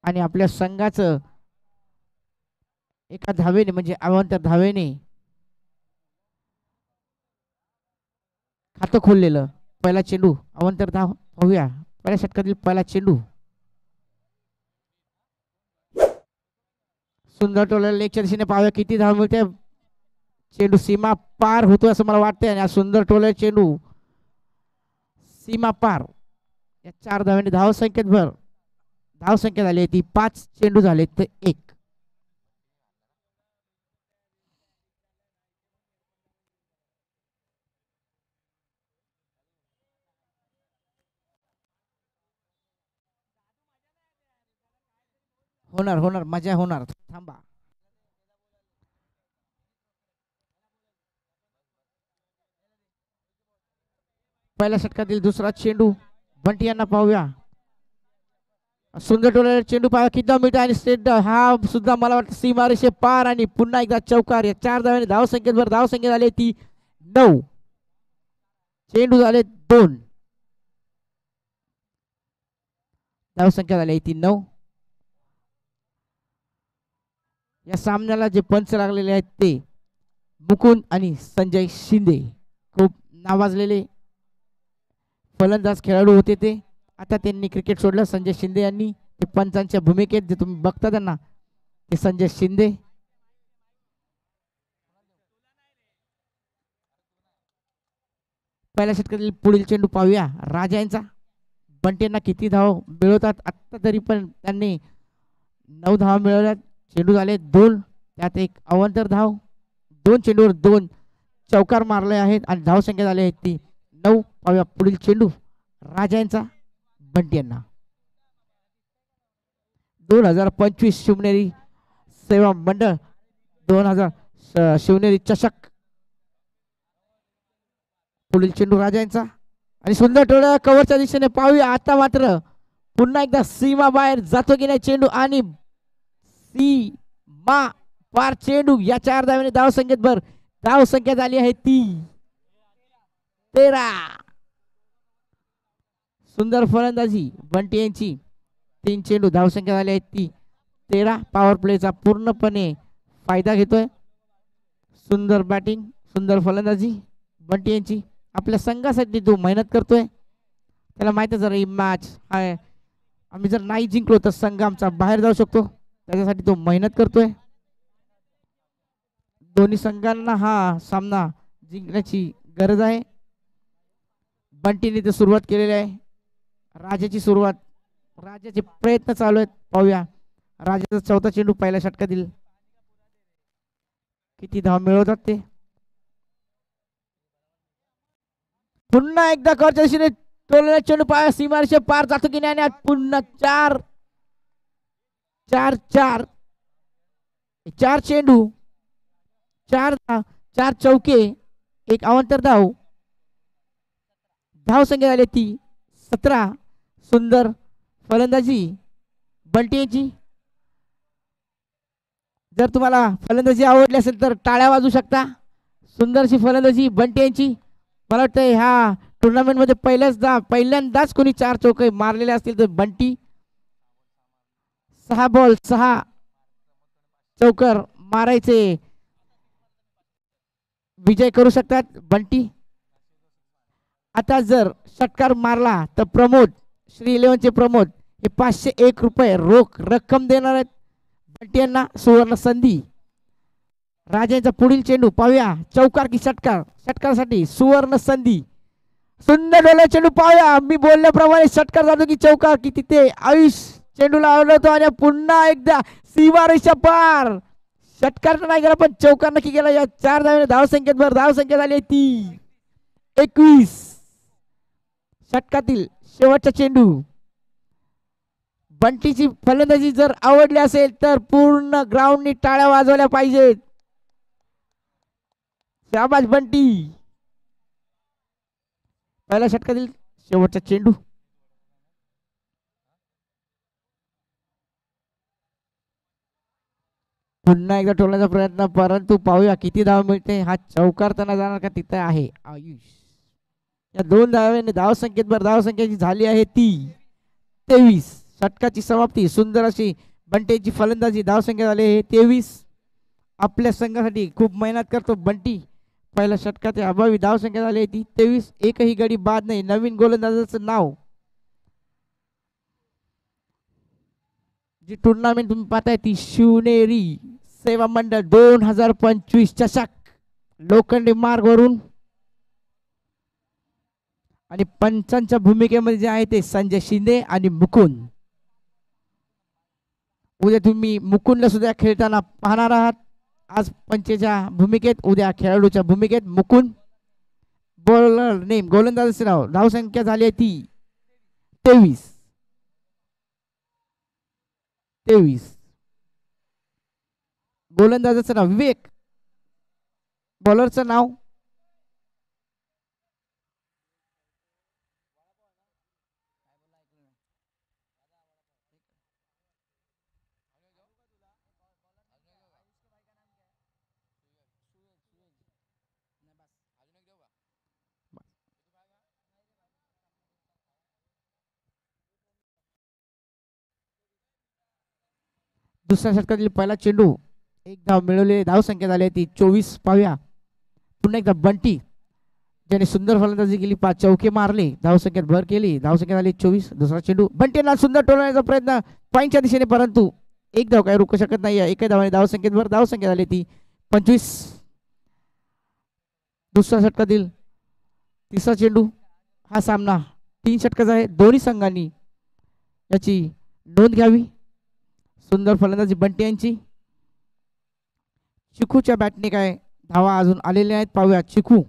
आणि आपल्या संघाचं एका धावेने म्हणजे अवांतर धावेने खातं खोललेलं. पहिला चेंडू अवांतर धाव पाहूया. पहिल्या षटकातील पहिला चेंडू सुंदर टोलला लेगच्या दिशेने पाहूया किती धाव मिळते. चेंडू सीमा पार होतो असं मला वाटतंय आणि सुंदर टोलला चेंडू सीमा पार. या 4 धावांनी धाव संख्या झाली ती 5 चेंडू झाले तर 1. होणार होणार मजा होणार थांबा. पहिल्या षटकातील दुसरा चेंडू बंटी यांना पाहूया. सुंदर टोला चेंडू पाहा किती धाव मिळते आणि स्टेट हा सुद्धा मला वाटतं सीमारेषे पार आणि पुन्हा एकदा चौकार. या 4 धावांनी धाव संख्या झाली ती 9. चेंडू झाले 2. धाव संख्या झाली ती 9. या सामन्याला जे पंच लागलेले आहेत ते मुकुंद आणि संजय शिंदे. खूप नावाजलेले फलंदाज खेळाडू होते ते. आता त्यांनी क्रिकेट सोडलं. संजय शिंदे यांनी ते पंचांच्या भूमिकेत जे तुम्ही बघता त्यांना ते संजय शिंदे. पहिल्या षटकातील पुढील चेंडू पाहूया राजा यांचा. बंटेंना किती धाव मिळवतात आत्ता तरी पण त्यांनी 9 धावा मिळवल्यात. चेंडू झाले 2 त्यात एक अवांतर धाव. 2 चेंडूवर 2 चौकार मारले आहेत आणि धाव संख्या झाली आहे ती 9. पाहूया पुढील चेंडू राजा यांचा बंटी यांना. 2025 शिवनेरी सेवा मंडळ 2000 शिवनेरी चषक. पुढील चेंडू राजा यांचा आणि सुंदर टोळा कव्हरच्या दिशेने पाहूया. आता मात्र पुन्हा एकदा सीमा बाहेर जातो की नाही चेंडू आणि सीमा पार चेंडू. या 4 धावांनी धाव संख्या झाली आहे ती 13. सुंदर फलंदाजी बंटी यांची. 3 चेंडू धाव संख्या झाली आहे ती 13. पॉवर प्लेचा पूर्णपणे फायदा घेतोय. सुंदर बॅटिंग सुंदर फलंदाजी बंटी यांची. आपल्या संघासाठी तो मेहनत करतोय. त्याला माहिती जर ही मॅच आहे आम्ही जर नाही जिंकलो तर संघ आमचा बाहेर जाऊ शकतो. त्याच्यासाठी तो मेहनत करतोय. दोन्ही संघांना हा सामना जिंकण्याची गरज आहे. बंटीने तर सुरुवात केलेली आहे. राजाचे प्रयत्न चालू आहेत. पाहूया राजाचा चौथा चेंडू पहिल्या षटकातील किती धाव मिळवतात ते. पुन्हा एकदा कॉर्च्या दिशेने टोललेला चेंडू पाया सीमारेषे पार जातो की नाही. पुन्हा 4 चेंडू 4 चौके एक अवांतर धाव संख्या झाली ती 17. सुंदर फलंदाजी बंटी यांची. जर तुम्हाला फलंदाजी आवडली असेल तर टाळ्या वाजवू शकता. सुंदरशी फलंदाजी बंटी यांची. मला वाटतं ह्या टुर्नामेंट मध्ये पहिल्यांदाच कोणी 4 चौके मारलेले असतील तर बंटी. 6 बॉल 6 चौकर मारायचे विजय करू शकतात बंटी. आता जर षटकार मारला तर प्रमोद श्री 11चे प्रमोद हे 501 रुपये रोख रक्कम देणार आहेत बंटी यांना. सुवर्ण संधी. राजांचा पुढील चेंडू पाहूया चौकार की षटकार. षटकारासाठी सुवर्ण संधी. सुंदर डोला चेंडू पाहूया. मी बोलल्याप्रमाणे षटकार जातो की चौकार की तिथे आयुष चेंडूला आवडतो आणि पुन्हा एकदा सीमारेषा पार. षटकार नाही गेला पण चौकार नक्की गेला. या 4 धावांनी धाव संख्या झाली ती 21. षटकातील शेवटचा चेंडू. बंटीची फलंदाजी जर आवडली असेल तर पूर्ण ग्राउंडनी टाळ्या वाजवल्या पाहिजेत. शाबाश बंटी. पहिल्या षटकातील शेवटचा चेंडू. पुन्हा एकदा टोलण्याचा प्रयत्न परंतु पाहूया किती धाव मिळते. हा चौकार त्यांना जाणार का तिथे आहे आयुष. या 2 धावांनी धाव संख्येची झाली आहे ती 23. षटकाची समाप्ती. सुंदर अशी बंटीची फलंदाजी. धावसंख्या झाली 23. आपल्या संघासाठी खूप मेहनत करतो बंटी. पहिल्या षटकाच्या अभावी धावसंख्या झाली ती 23. एकही गडी बाद नाही. नवीन गोलंदाजाचं नाव. जी टुर्नामेंट तुम्ही पाहताय ती शिवनेरी सेवा मंडळ 2025 चषक लोखंडी मार्ग वरून. आणि पंचांच्या भूमिकेमध्ये जे आहे ते संजय शिंदे आणि मुकुंद. उद्या तुम्ही मुकुंदला सुद्धा खेळताना पाहणार आहात. आज पंचेच्या भूमिकेत, उद्या खेळाडूच्या भूमिकेत मुकुंद. बॉलर नेम गोलंदाजाचे नाव. धावसंख्या झाली आहे ती 23. गोलंदाजाचं नाव विवेक. बॉलरचं नाव दुसऱ्या षटकातील पहिला चेंडू. एक धाव मिळवले. धावसंख्या झाली ती 24. पाहूया पुन्हा एकदा बंटी ज्याने सुंदर फलंदाजी केली. 5 चौके मारले. धावसंख्येत भर केली. धावसंख्या झाली 24. दुसरा चेंडू. बंटीला सुंदर टोलवण्याचा प्रयत्न पॉईंटच्या दिशेने, परंतु एक धाव काही रोखू शकत नाही. एका धावाने धावसंख्येत भर. धावसंख्या झाली ती 25. दुसऱ्या षटकातील तिसरा चेंडू. हा सामना 3 षटकाचा आहे. दोन्ही संघांनी याची नोंद घ्यावी. सुंदर फलंदाजी बंटी यांची. चिकूच्या बॅटने काय धावा अजून आलेल्या आहेत. पाहूया चिकू.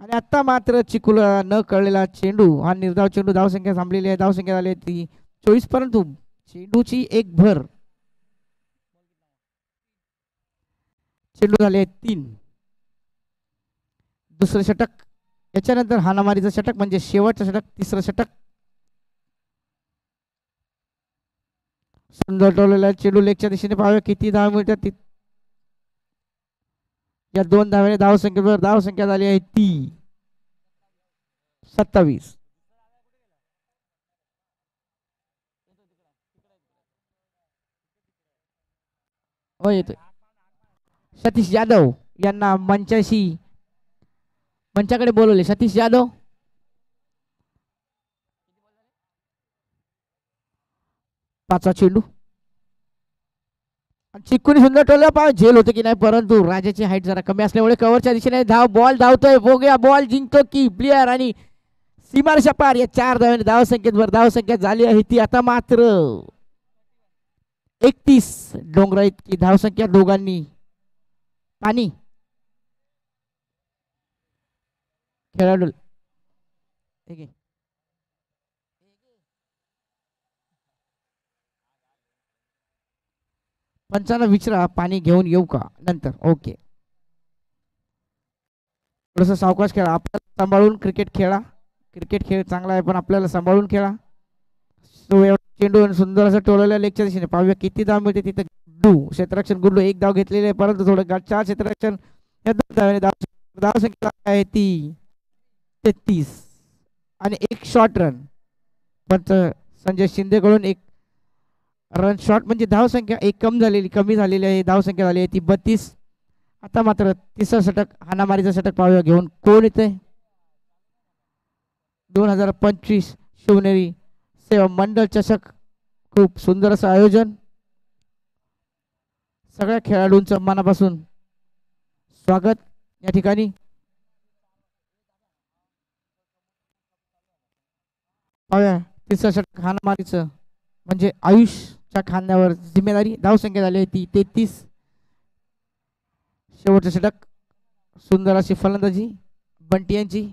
आणि आता मात्र चिकूला न कळलेला चेंडू. हा निर्धाव चेंडू. धावसंख्या थांबलेली आहे. धावसंख्या झाली ती 24, परंतु चेंडूची एक भर. चेंडू झाले 3. दुसरं षटक. याच्यानंतर हाणामारीचं षटक म्हणजे शेवटचं षटक. तिसरं षटक. सुंदर टोललेला चेंडू लेगच्या दिशेने. पाहूया किती धाव मिळतात. या 2 धावाने धावसंख्येवर. धावसंख्या झाली आहे ती 27. हो येतोय. सतीश यादव यांना मंचाकडे बोलवले. सतीश यादव. पाचवा चेंडू. चिक्कूने सुंदर टोलला. पाय झेल होते की नाही, परंतु राजाची हाईट जरा कमी असल्यामुळे कव्हरच्या दिशेने धाव. बॉल धावतोय. बघूया बॉल जिंकतो की प्लेयर. आणि सीमारेषा पार. या 4 धावांनी धावसंख्येत भर. धावसंख्या झाली आहे ती आता मात्र 31. डोंगरा इतकी धावसंख्या दोघांनी. पाणी खेळाडू पंचांना विचारा पाणी घेऊन येऊ का नंतर. ओके. थोडस सावकाश खेळा. आपल्याला सांभाळून क्रिकेट खेळा. क्रिकेट खेळ चांगला आहे पण आपल्याला सांभाळून खेळा. चेंडू सुंदर असं टोलवल्या लेगच्या दिशेने. पाहूया किती धाव मिळते तिथे. गुड्डू क्षेत्ररक्षण. गुड्डू एक धाव घेतलेले आहे, परंतु थोडं 4 क्षेत्ररक्षण. या 2 धावाने धावसंख्या आहे ती 33. आणि एक शॉर्ट रन. पण संजय शिंदेकडून एक रन शॉट म्हणजे धावसंख्या एक कमी झालेली आहे. धावसंख्या झाली आहे ती 32. आता मात्र तिसरं षटक. हाणामारीचं षटक पाहूया घेऊन कोण येते. 2025 शिवनेरी सेवा मंडळ चषक. खूप सुंदर असं आयोजन. सगळ्या खेळाडूंचं मनापासून स्वागत या ठिकाणी. पाहूया तिसरं षटक. हाणामारीचं म्हणजे आयुषच्या खांद्यावर जिम्मेदारी. धावसंख्या झाली आहे ती 33. शेवटचं षटक. सुंदर अशी फलंदाजी बंटी यांची.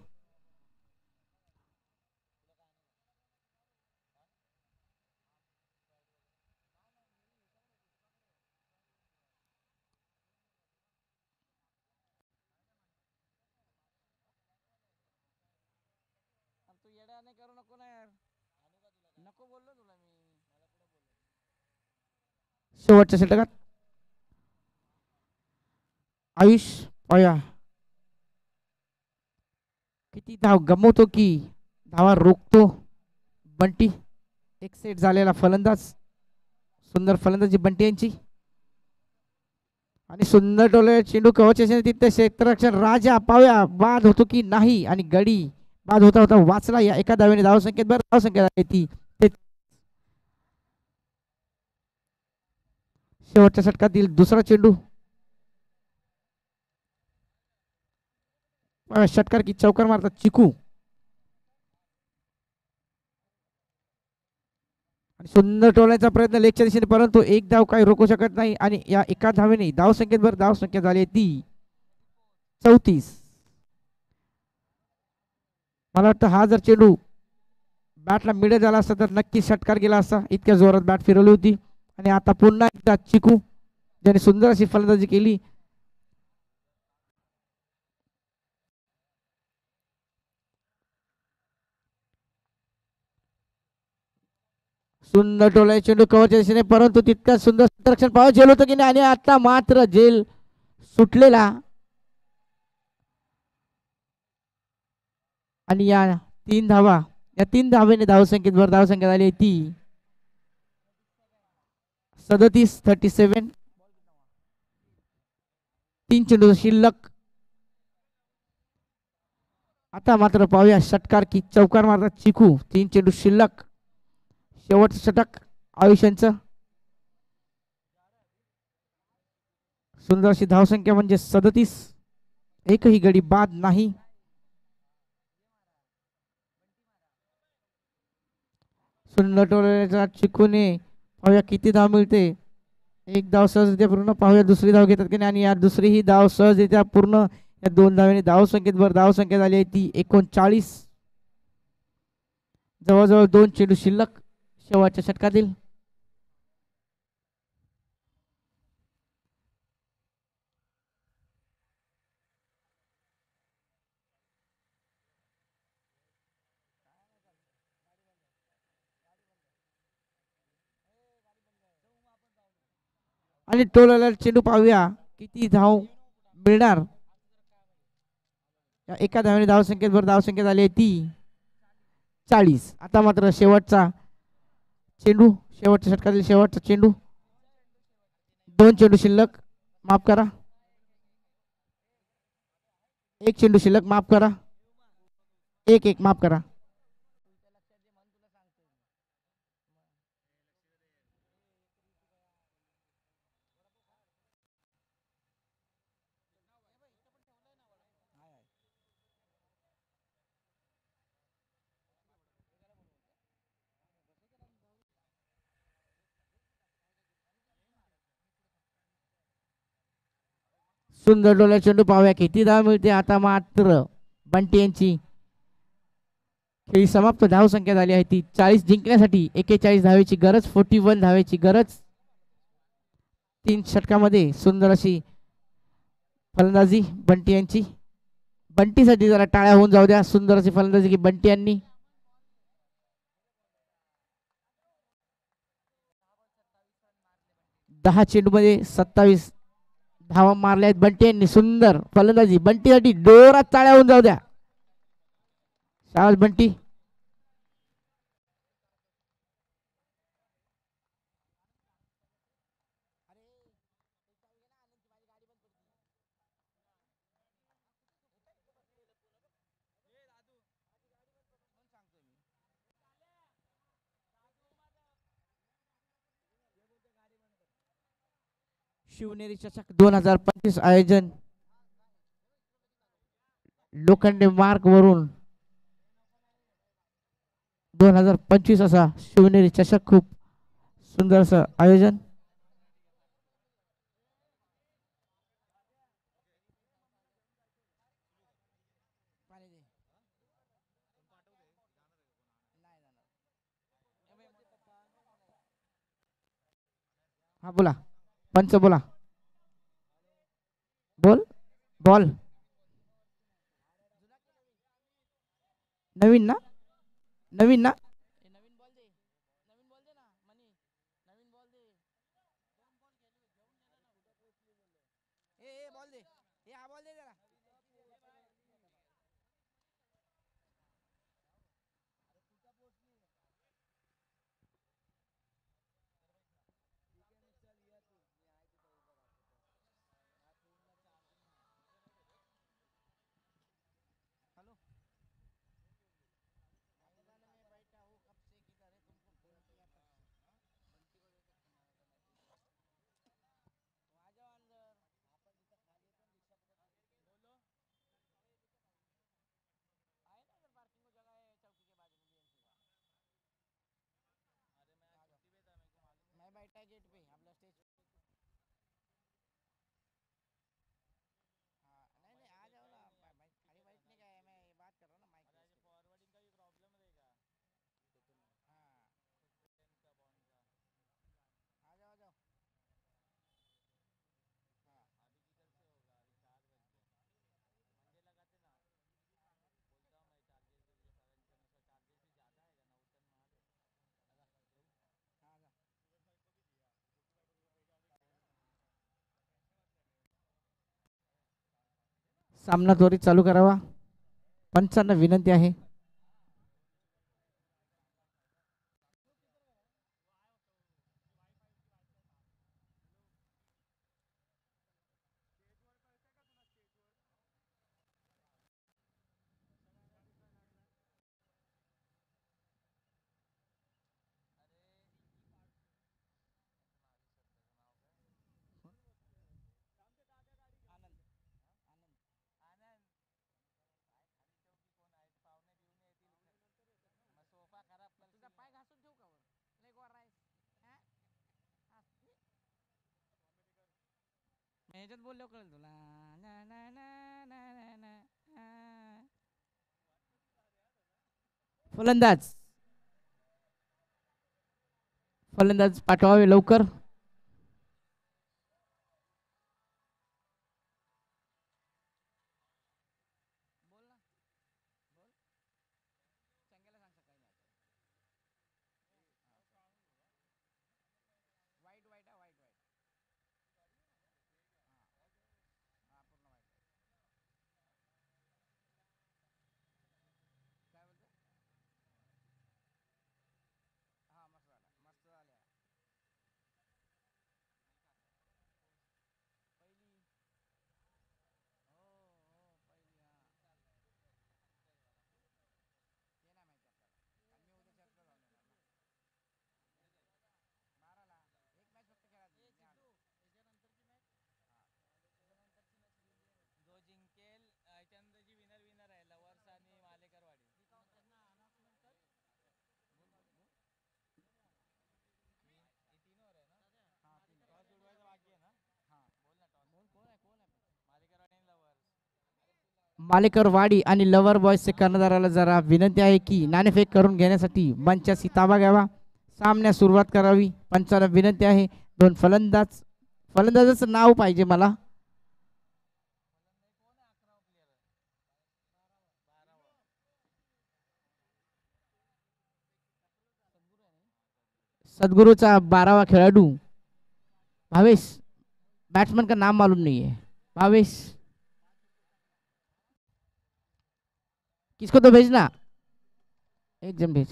शेवटच्या षटकात आयुष पाया किती धाव गमवतो की धावा रोखतो. बंटी एक सेट झालेला फलंदाज, सुंदर फलंदाजी बंटी यांची. आणि सुंदर टोले चेंडू कवच तिथे क्षेत्ररक्षण राजा पाव्या बाद होतो की नाही, आणि गडी बाद होता होता वाचला. या एका धावेने धावसंख्येत बरं धावसंख्या आहे ती शेवटच्या षटकातील दुसरा चेंडू. षटकार की चौकार मारतात चिकू. सुंदर टोलण्याचा प्रयत्न लेगच्या दिशेने, परंतु एक धाव काही रोखू शकत नाही. आणि या एका धावेने धावसंख्येत बरं धावसंख्या झाली ती 34. मला वाटतं हा जर चेंडू बॅटला मिडे झाला असता तर नक्की षटकार गेला असता, इतक्या जोरात बॅट फिरवली होती. आणि आता पुन्हा एकदा चिकू ज्याने सुंदर अशी फलंदाजी केली. सुंदर टोला चेंडू कव्हरच्या दिशेने, परंतु तितकं सुंदर संरक्षण पाव झेल होतं की नाही. आणि आता मात्र झेल सुटलेला. आणि या 3 धावा, या 3 धावेने धावसंख्येत भर धावसंख्या झाली ती 37. 3 चेंडू शिल्लक. आता मात्र पाहूया षटकार की चौकार मारतात चिकू. 3 चेंडू शिल्लक, शेवटचं षटक आयुष्यांचं. सुंदर अशी धावसंख्या म्हणजे 37. एकही गडी बाद नाही. सुंदर टोळ्याचा चिकूने पाहूया किती धाव मिळते. एक धाव सहजरित्या पूर्ण, पाहूया दुसरी धाव घेतात की नाही. आणि या दुसरी ही धाव सहजरित्या पूर्ण. या 2 धावेने धावसंख्येत भर धावसंख्या झाली आहे ती 39. जवळजवळ 2 चेंडू शिल्लक शेवटच्या षटकातील. आणि टोलाला चेंडू पाहूया किती धाव मिळणार. या एका धावेने धावसंख्येत भर धावसंख्या झाली आहे ती 40. आता मात्र शेवटचा चेंडू, शेवटच्या षटकातील शेवटचा चेंडू. 2 चेंडू शिल्लक, माफ करा, 1 चेंडू शिल्लक, माफ करा, 1 माफ करा. सुंदर डोल्या चेंडू पाहूया किती धाव मिळते. आता मात्र बंटी यांची खेळी समाप्त. धावसंख्या झाली आहे ती 40. जिंकण्यासाठी 41 धावेची गरज, 41 धावेची गरज. 3 षटकामध्ये सुंदर अशी फलंदाजी बंटी यांची. बंटीसाठी जरा टाळ्या होऊन जाऊ द्या. सुंदर अशी फलंदाजी की बंटी यांनी. दहा चेंडू मध्ये 27 धावा मारल्या आहेत बंटी यांनी. सुंदर फलंदाजी बंटीसाठी. जोरात टाळ्या होऊन जाऊ द्या. शाबास बंटी. शिवनेरी चषक 2025 आयोजन लोखंडे मार्ग वरून 2025 असा शिवनेरी चषक. खूप सुंदर असं आयोजन. हा बोला पंच, बोला. बोल. बॉल नवीन ना, नवीन ना. सामना त्वरित चालू करावा, पंचांना विनंती आहे. ह्याच्यात बोललो कळेल तुला. ना ना ना ना ना ना. फलंदाज फलंदाज पाठवावे लवकर. मालेकर वाडी आणि लवर बॉयजचे कर्णधाराला जरा विनंती आहे की नाणेफेक करून घेण्यासाठी मंचाशी ताबा घ्यावा, सामन्यास सुरुवात करावी. पंचांना विनंती आहे. दोन फलंदाज, फलंदाजाचं नाव पाहिजे मला. सदगुरुचा 12वा खिलाडू भावेश, बैट्समैन का नाम मालूम नहीं है. भावेश, किसको तो भेजना, एक जन भेज.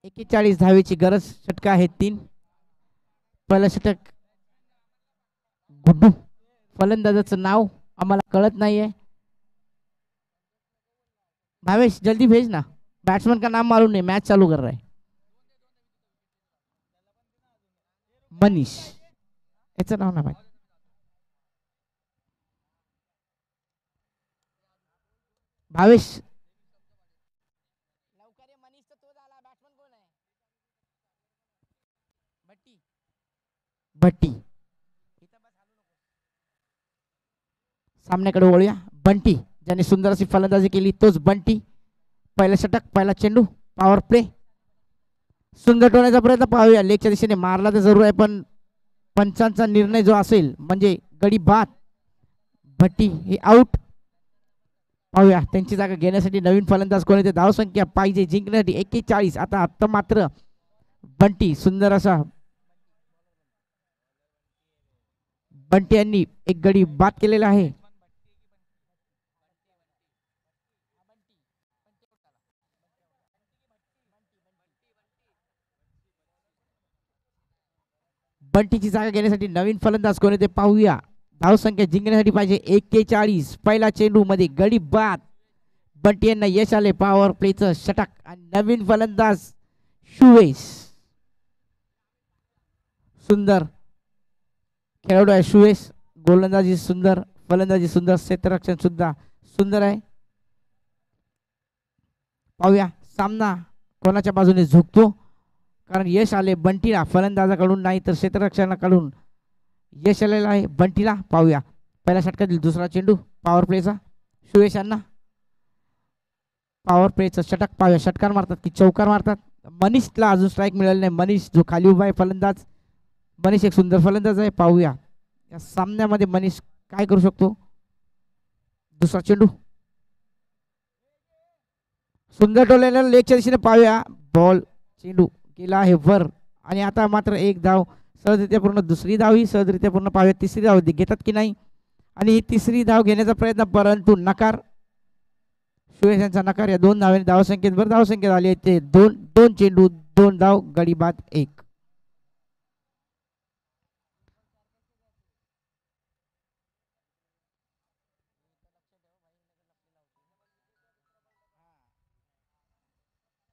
41 धावेची गरज. षटका आहेत 3. पहिला षटक गुड्डू, फलंदाजाचं नाव आम्हाला कळत नाहीये. भावेश जल्दी भेज ना, बैट्समैन का नाम मालूम नहीं, मैच चालू कर रहा है. मनीष, याचं नाव ना माहिती. भावेश भट्टी. सामन्याकडे वळूया. बंटी ज्याने सुंदर अशी फलंदाजी केली तोच बंटी. पहिला षटक, पहिला चेंडू, पॉवर प्ले. सुंदर टोण्याचा प्रयत्न पाहूया. लेगच्या दिशेने मारला तर जरूर आहे, पण पंचांचा निर्णय जो असेल म्हणजे गडी बाद. भट्टी हे आउट. पाहूया त्यांची जागा घेण्यासाठी नवीन फलंदाज कोण येते. धावसंख्या पाहिजे जिंकण्यासाठी 41. आता मात्र बंटी, सुंदर असा बंटी यांनी एक गडी बाद केलेला आहे. बंटीची जागा घेण्यासाठी नवीन फलंदाज कोण येते पाहूया. धावसंख्या जिंकण्यासाठी पाहिजे 41. पहिला चेंडू मध्ये गडी बाद. बंटी यांना यश आले. पॉवर प्लेचं षटक आणि नवीन फलंदाज शुवेश. सुंदर खेळाडू आहे शुवेश. गोलंदाजी सुंदर, फलंदाजी सुंदर, क्षेत्ररक्षण सुद्धा सुंदर आहे. पाहूया सामना कोणाच्या बाजूने झुकतो, कारण यश आले बंटीला फलंदाजाकडून, नाही तर क्षेत्ररक्षणाकडून यश आलेलं आहे बंटीला. पाहूया पहिल्या षटकातील दुसरा चेंडू पॉवर प्लेचा शुवेश यांना. पॉवर प्लेचं षटक. पाहूया षटकार मारतात की चौकार मारतात. मनीषला अजून स्ट्राईक मिळाली नाही. मनीष जो खाली उभा आहे फलंदाज, मनीष एक सुंदर फलंदाज आहे. पाहूया या सामन्यामध्ये मनीष काय करू शकतो. दुसरा चेंडू सुंदर टोल्याला लेगच्या दिशेने पाहूया. बॉल चेंडू गेला आहे वर आणि आता मात्र एक धाव सहजरित्या पूर्ण. दुसरी धाव ही सहजरित्या पूर्ण. पाहूया तिसरी धाव घेतात की नाही. आणि ही तिसरी धाव घेण्याचा प्रयत्न परंतु नकार. सुरेश यांचा नकार. या 2 धावांनी धावसंख्येत बरं धावसंख्येत आली ते 2 चेंडू 2 धाव गडी बाद 1.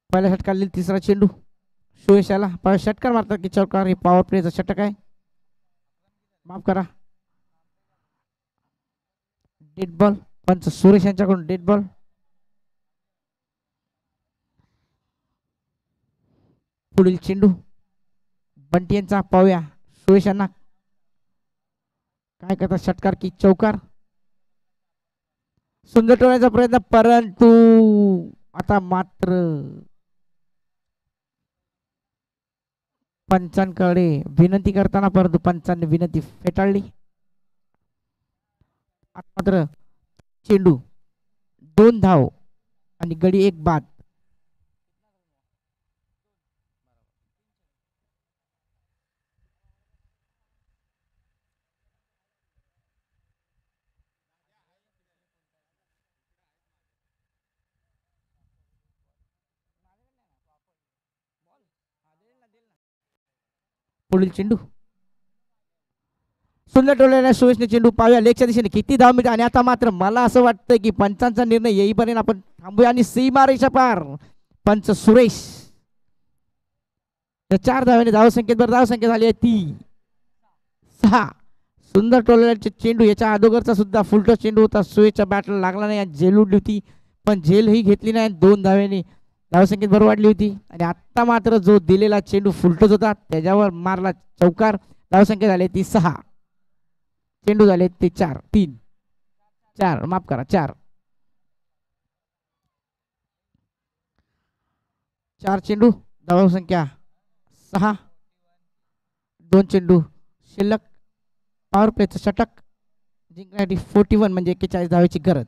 पहिल्या षटकाला तिसरा चेंडू सुरेश याला षटकार मारतात की चौकार. हे पॉवर प्लेचा षटक आहे. माफ करा डेड बॉल. पंच सुरेश यांच्याकडून डेड बॉल. पुढील चेंडू बंटी यांचा पाहूया. सुरेश यांना काय करतात. षटकार की चौकार. सुंदर टोळण्याचा प्रयत्न परंतु आता मात्र पंचांकडे विनंती करताना परंतु पंचांनी विनंती फेटाळली. आता मात्र चेंडू 2 धाव आणि गडी 1 बाद. पुढील चेंडू सुंदर टोळल्याने सुरेशने चेंडू पाहूया लेगच्या दिशेने किती धाव मिळते. आणि आता मात्र मला असं वाटतं की पंचांचा निर्णय येईपर्यंत आपण थांबूया आणि सीमारेषा पार. पंच सुरेश या 4 धावांनी धावसंख्येत बरं धावसंख्या झाली आहे ती 6. सुंदर टोळल्याचे चेंडू याच्या अगोदरचा सुद्धा फुलटॉस चेंडू होता. सुरेशच्या बॅटला लागला नाही. झेल उडली होती पण झेल ही घेतली नाही. 2 धावांनी धावसंख्येत भर वाढली होती. आणि आता मात्र जो दिलेला चेंडू फुलटॉस होता त्याच्यावर मारला चौकार. धावसंख्या झाली ती 6. चेंडू झाले ते 4 माफ करा 4 चेंडू धावसंख्या 6. 2 चेंडू शिल्लक. पॉवर प्लेचं षटक जिंकण्यासाठी 41 म्हणजे 41 धावेची गरज.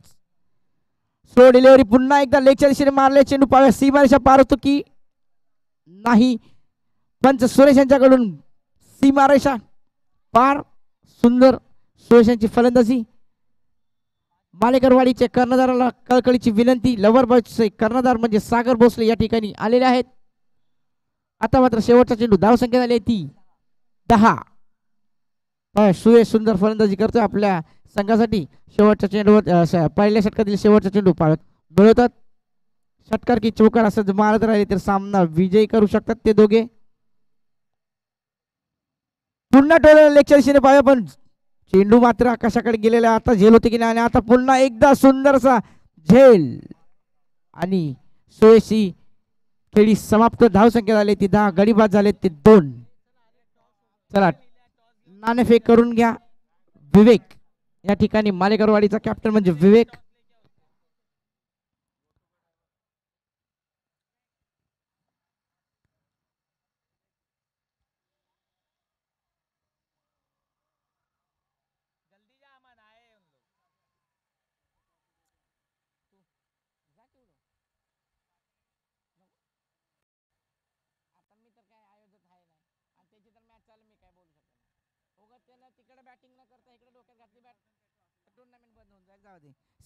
स्लो डिलिव्हरी पुन्हा एकदा लेगच्या दिशेने मारले चेंडू पाहूया सीमारेषा पार होतो की नाही. पंच सुरेश यांच्याकडून सीमारेषा पार. सुंदर सुरेश यांची फलंदाजी. मालेकरवाडीचे कर्णधाराला कळकळीची विनंती. लवर बॉयचे कर्णधार म्हणजे सागर भोसले या ठिकाणी आलेले आहेत. आता मात्र शेवटचा चेंडू धावसंख्या झाली ती 10. सुरेश सुंदर फलंदाजी करतोय आपल्या संघासाठी. शेवटच्या चेंडूवर पहिल्या षटकातील शेवटचा चेंडू मिळवतात. षटकार की चौकार असं जर मारत राहिले तर सामना विजयी करू शकतात ते दोघे. पुन्हा टोळ्याला लेगच्या दिशेने पाहूया पण चेंडू मात्र आकाशाकडे गेलेला. आता झेल होते की नाही. आणि आता पुन्हा एकदा सुंदरसा झेल आणि सुरेशची खेळी समाप्त. धावसंख्या झाली ती 10. गडी बाद झाले ते 2. चला नाणेफेक करून घ्या. विवेक या ठिकाणी मालेकरवाडीचा कॅप्टन म्हणजे विवेक.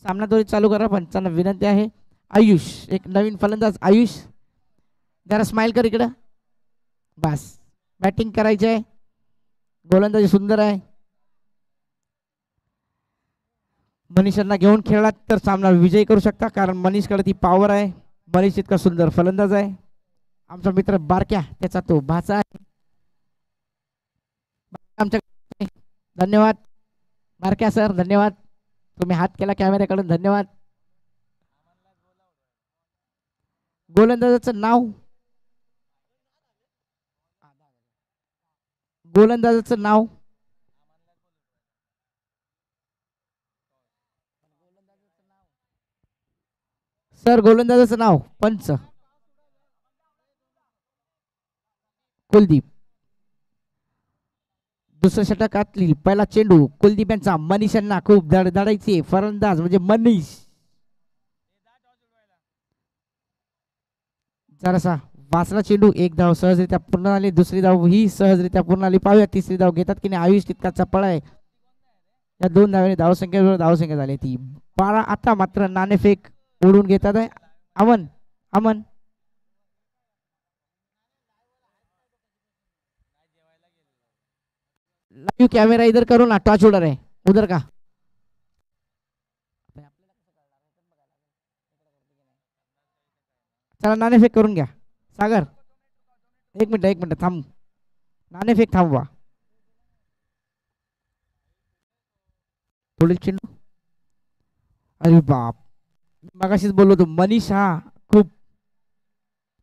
सामना दोरी चालू करा. पंचांना विनंती आहे. आयुष एक नवीन फलंदाज. आयुष जरा स्माइल कर इकडं. बस बॅटिंग करायची आहे. गोलंदाजी सुंदर आहे. मनीषांना घेऊन खेळलात तर सामना विजयी करू शकता कारण मनीषकडे ती पॉवर आहे. मनीष इतका सुंदर फलंदाज आहे. आमचा मित्र बारक्या त्याचा तो भाचा आहे. आमच्या धन्यवाद बारक्या सर. धन्यवाद. तुम्ही हात केला कॅमेऱ्याकडून. धन्यवाद. गोलंदाजाचं नाव. गोलंदाजाचं नाव सर. गोलंदाजाचं नाव पंच कुलदीप. दुसऱ्या षटकातली पहिला चेंडू कुलदीप यांचा. मनीष यांना खूप धडायचे फलंदाज म्हणजे मनीष. जरासा वाचला चेंडू, एक धाव सहजरित्या पूर्ण आली, दुसरी धाव ही सहजरित्या पूर्ण आली. पाहूया तिसरी धाव घेतात की नाही. आयुष तितका चपळ आहे. या 2 धावेने धावसंख्या झाली ती 12. आता मात्र नाणेफेक ओढून घेतात आहे अमन. अमन लाईव्ह कॅमेरा इधर करू ना, टॉर्च उडर आहे उधर का. चला नाणेफेक करून घ्या. सागर एक मिनिट थांब. नाणेफेक थांबवा. पुढील चेंडू. अरे बाप, मगाशीच बोललो तो मनीष हा खूप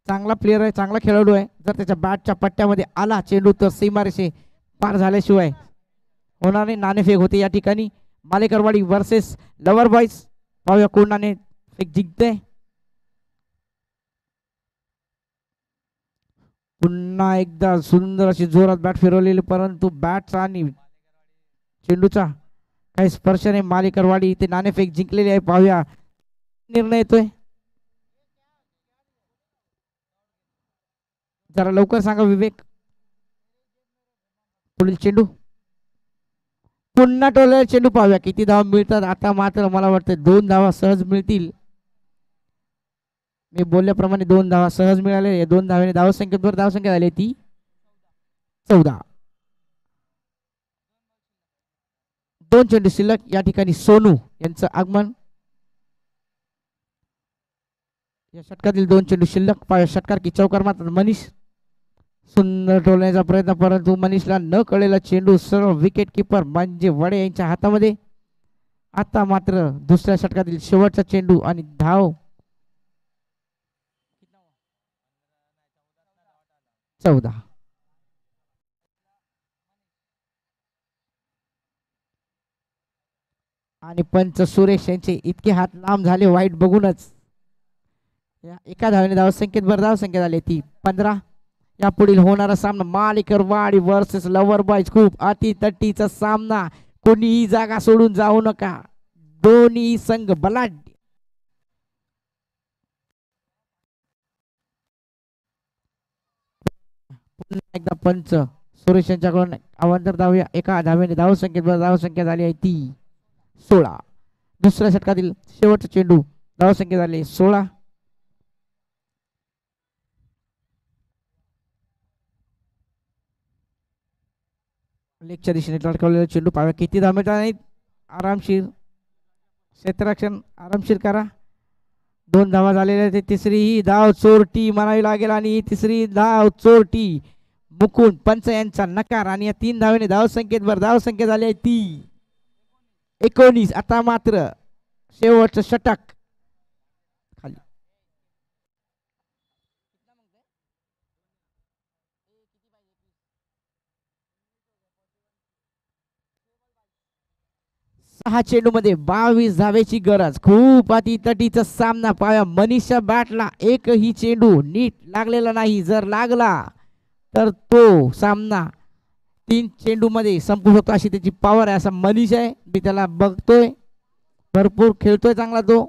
चांगला प्लेअर आहे, चांगला खेळाडू आहे. जर त्याच्या बॅटच्या पट्ट्यामध्ये आला चेंडू तर सीमारेषे पार झाल्याशिवाय होणार नाही. नाणेफेक होते या ठिकाणी. मालेकरवाडी वर्सेस लवर बॉईज. पाहूया कोण नाणेफेक जिंकते. पुन्हा एकदा सुंदर अशी जोरात बॅट फिरवलेली, परंतु बॅटचा आणि चेंडूचा काही स्पर्श नाही. मालेकरवाडी इथे नाणेफेक जिंकलेली आहे. पाहूया निर्णय येतोय. जरा लवकर सांगा विवेक. पुढील चेंडू. पुन्हा टोललेला चेंडू. पाहूया किती धावा मिळतात. आता मात्र मला वाटतं 2 धावा सहज मिळतील. मी बोलल्याप्रमाणे 2 धावा सहज मिळाले. या 2 धावेने धावसंख्या झाली ती 14. 2 चेंडू शिल्लक. या ठिकाणी सोनू यांचं आगमन. या षटकातील 2 चेंडू शिल्लक. पाहूया षटकार की चौकार मात्र मनीष. सुंदर टोलण्याचा प्रयत्न, परंतु मनीषला न कळलेला चेंडू सर्व विकेट किपर म्हणजे वडे यांच्या हातामध्ये. आता मात्र दुसऱ्या षटकातील शेवटचा चेंडू आणि धाव 14. आणि पंच सुरेश यांचे इतके हात लांब झाले वाईट बघूनच. या एका धावेने धावसंख्या झाली ती 15. या पुढील होणारा सामना मालेकरवाडी वर्सेस लवर बॉईज. खूप अटीतटीचा सामना. कोणीही जागा सोडून जाऊ नका. दोन्ही संघ बलाढ्य. पुन्हा एकदा पंच सुरेश यांच्याकडून अवांतर धाव. एका धावेने धावसंख्या झाली आहे ती 16. दुसऱ्या षटकातील शेवटचा चेंडू. धावसंख्या झाली 16. लेगच्या दिशेने लटकवलेला चेंडू. पाहूया किती धाव मिळतात नाहीत. आरामशीर क्षेत्ररक्षण आरामशीर करा. 2 धावा झालेल्या आहेत. तिसरी ही धाव चोरटी म्हणावी लागेल आणि तिसरी धाव चोरटी मुकुंद पंच यांचा नकार. आणि या 3 धावेने धावसंख्या झाली आहे ती 19. आता मात्र शेवटचं षटक. खाली सहा चेंडू मध्ये 22 धावेची गरज. खूप अटीतटीचा सामना. पाया मनीषच्या बॅटला एकही चेंडू नीट लागलेला नाही. जर लागला तर तो सामना 3 चेंडू मध्ये संपू शकतो अशी त्याची पॉवर आहे. असा मनीष आहे, मी त्याला बघतोय, भरपूर खेळतोय चांगला तो.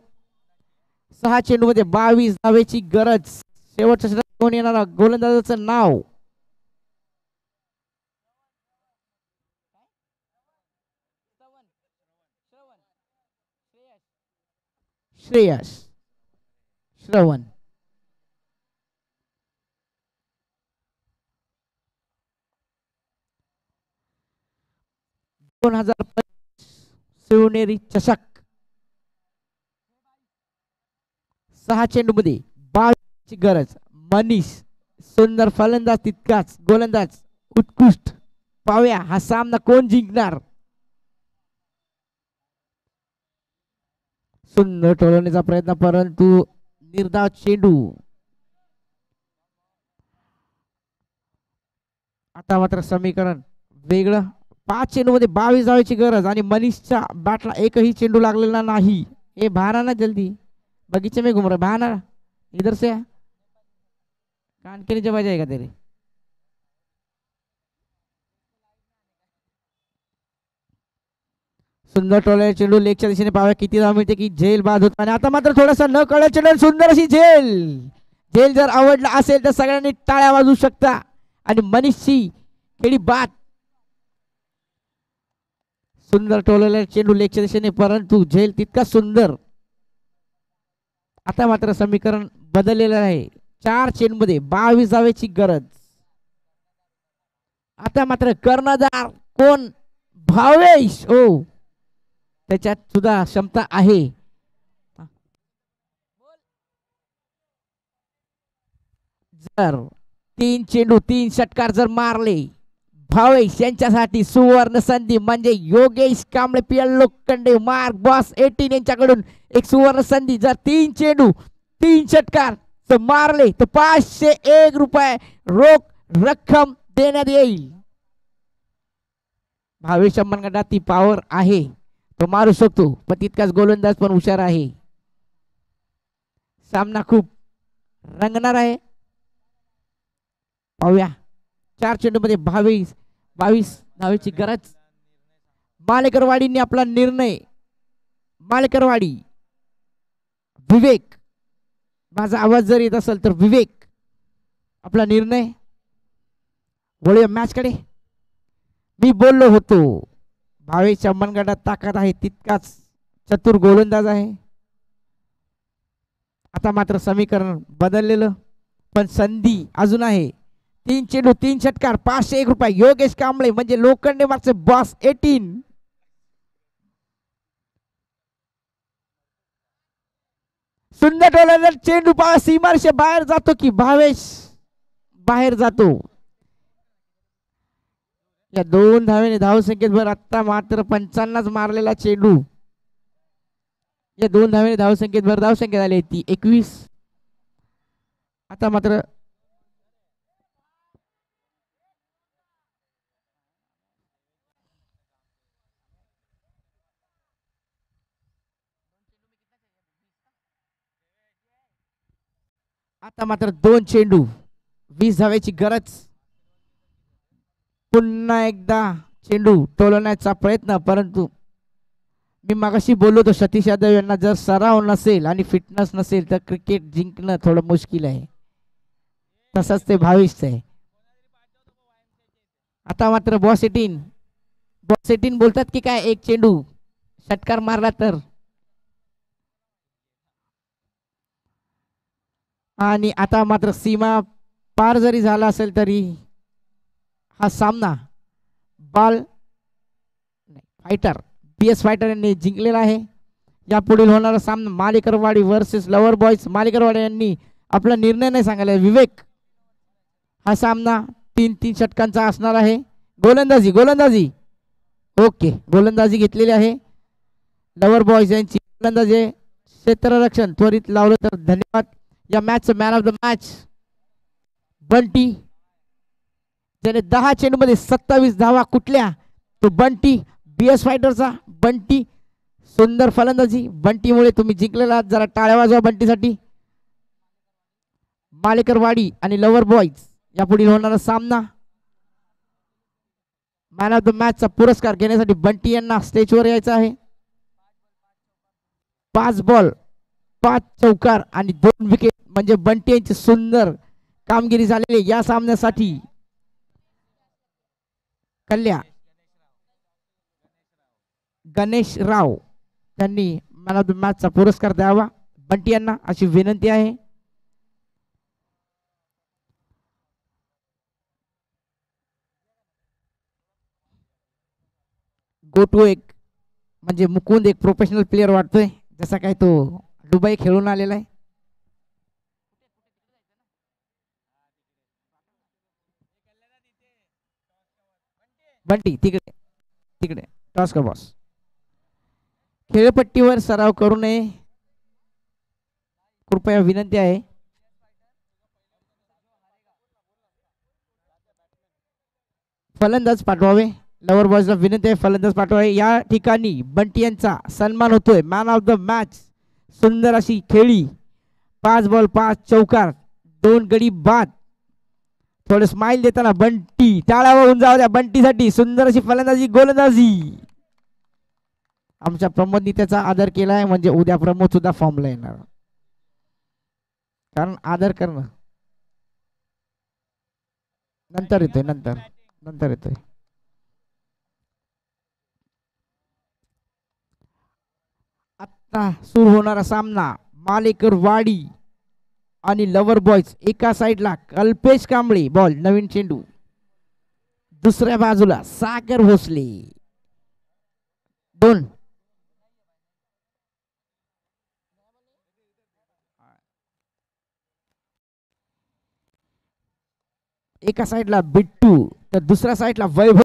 6 चेंडू मध्ये 22 धावेची गरज. शेवटच्या षटकात कोण येणारा गोलंदाजाचं नाव. श्रवण. शिवनेरी चषक 6 चेंडू मध्ये 22 ची गरज. मनीष सुंदर फलंदाज तितकाच गोलंदाज उत्कृष्ट. पाहूया हा सामना कोण जिंकणार. सुंदर टोलवण्याचा प्रयत्न, परंतु निर्धाव चेंडू. आता मात्र समीकरण वेगळं. 5 चेंडू मध्ये 22 धावेची गरज आणि मनीषच्या बॅटला एकही चेंडू लागलेला नाही. हे बाहर ना जल्दी, बगीचे में घूम रहा, बाहर इधर से कान के नीचे बजाएगा तेरे. सुंदर टोले चेंडू लेगच्या दिशेने. पाहूया किती धाव मिळते की झेल बाद होता. आणि आता मात्र थोडासा न कळलं चेंडू. सुंदर अशी झेल. झेल जर आवडला असेल तर सगळ्यांनी टाळ्या वाजवू शकता. आणि मनीषची खेळी बाद. सुंदर टोललेला चेंडू लेगच्या दिशेने, परंतु झेल तितका सुंदर. आता मात्र समीकरण बदललेलं आहे. 4 चेंडूमध्ये 22 धावेची गरज. आता मात्र कर्णधार कोण? भावेश. ओ, त्याच्यात सुद्धा क्षमता आहे. जर 3 चेंडू 3 षटकार जर मारले भावेश यांच्यासाठी सुवर्ण संधी, म्हणजे Yogesh Kamble, PL Lokhande, mark boss 18 यांच्याकडून एक सुवर्ण संधी. जर 3 चेंडू 3 षटकार जर मारले तर 501 रुपये रोख रक्कम देण्यात येईल. भावेश अंबनगडात ती पॉवर आहे, तो मारू शकतो, पण तितकाच गोलंदाज पण हुशार आहे. सामना खूप रंगणार आहे. पाहूया. 4 चेंडूमध्ये 22 धावेची गरज. मालेकरवाडीने आपला निर्णय. मालेकरवाडी विवेक, माझा आवाज जर येत असेल तर विवेक आपला निर्णय. वळूया मॅच कडे. मी बोललो होतो भावेश अंबनगडात ताकद आहे, तितकाच चतुर गोलंदाज आहे. आता मात्र समीकरण बदललेलं, पण संधी अजून आहे. 3 चेंडू 3 षटकार 501 रुपये. योगेश कांबळे म्हणजे लोखंडे मागचे बॉस 18. सुंदर टोललेला चेंडू पहा, सीमारेषे बाहेर जातो की भावेश बाहेर जातो. या 2 धावेने धावसंख्येत भर. आता मात्र 55 मारलेला चेंडू. या 2 धावेने धावसंख्येत भर. धावसंख्या झाली ती 21. आता मात्र आता मात्र 2 चेंडू 20 धावेची गरज. पुन्हा एकदा चेंडू टोलवण्याचा प्रयत्न, परंतु मी मागाशी बोललो होतो सतीश यादव यांना जर सराव नसेल आणि फिटनेस नसेल तर क्रिकेट जिंकणं थोडं मुश्किल आहे. तसंच ते भावेश आहे. आता मात्र बॉस 18 बोलतात की काय, एक चेंडू षटकार मारला तर. आणि आता मात्र सीमा पार जरी झाला असेल तरी हा सामना फायटर बीएस फायटर यांनी जिंकलेला आहे. या पुढील होणारा सामना मालेकरवाडी वर्सेस लवर बॉयज. मालेकरवाडी यांनी आपला निर्णय नाही सांगायला. विवेक, हा सामना 3 षटकांचा असणार आहे. गोलंदाजी ओके, गोलंदाजी घेतलेली आहे. लवर बॉयज यांची गोलंदाजी क्षेत्ररक्षण त्वरित लावलं तर धन्यवाद. या मॅचचं man of the match Bunty, ज्याने 10 चेंडूमध्ये 27 धावा कुठल्या, तो बंटी बीएस फायटरचा. बंटी सुंदर फलंदाजी. बंटीमुळे तुम्ही जिंकलेला आहात. जरा टाळ्या वाजवा बंटीसाठी. मालेकरवाडी आणि लवर बॉयज या पुढील होणारा सामना. मॅन ऑफ द मॅचचा पुरस्कार घेण्यासाठी बंटी यांना स्टेजवर यायचं आहे. 5 बॉल 5 चौकार आणि 2 विकेट, म्हणजे बंटी यांची सुंदर कामगिरी झालेली या सामन्यासाठी. गणेश राव त्यांनी मॅन ऑफ द मॅचचा पुरस्कार द्यावा बंटी यांना, अशी विनंती आहे. गोटू एक म्हणजे मुकुंद एक प्रोफेशनल प्लेयर वाटतोय, जसा काय तो दुबई खेळून आलेला आहे. बंटी तिकडे टॉस का बॉस. खेळपट्टीवर सराव करू नये कृपया विनंती आहे. फलंदाज पाठवावे. लवर बॉयजला विनंती आहे, फलंदाज पाठवावे. या ठिकाणी बंटी यांचा सन्मान होतोय. Man of the match. सुंदर अशी खेळी. 5 बॉल 5 चौकार 2 गडी बाद. थोडं स्माइल देताना बंटी, टाळ्या वाजून जाऊ द्या बंटीसाठी. सुंदर अशी फलंदाजी गोलंदाजी. आमच्या प्रमोदनी त्याचा आदर केलाय, म्हणजे उद्या प्रमोद सुद्धा फॉर्मला येणार. कारण आदर करणं नंतर येतोय, नंतर नंतर येतोय. आता सुरू होणारा सामना मालेकर वाडी आणि लवर बॉयज. एका साइडला कल्पेश कांबळे बॉल, नवीन चेंडू. दुसऱ्या बाजूला सागर भोसले. दोन. एका साइडला बिट्टू तर दुसऱ्या साइडला वैभव.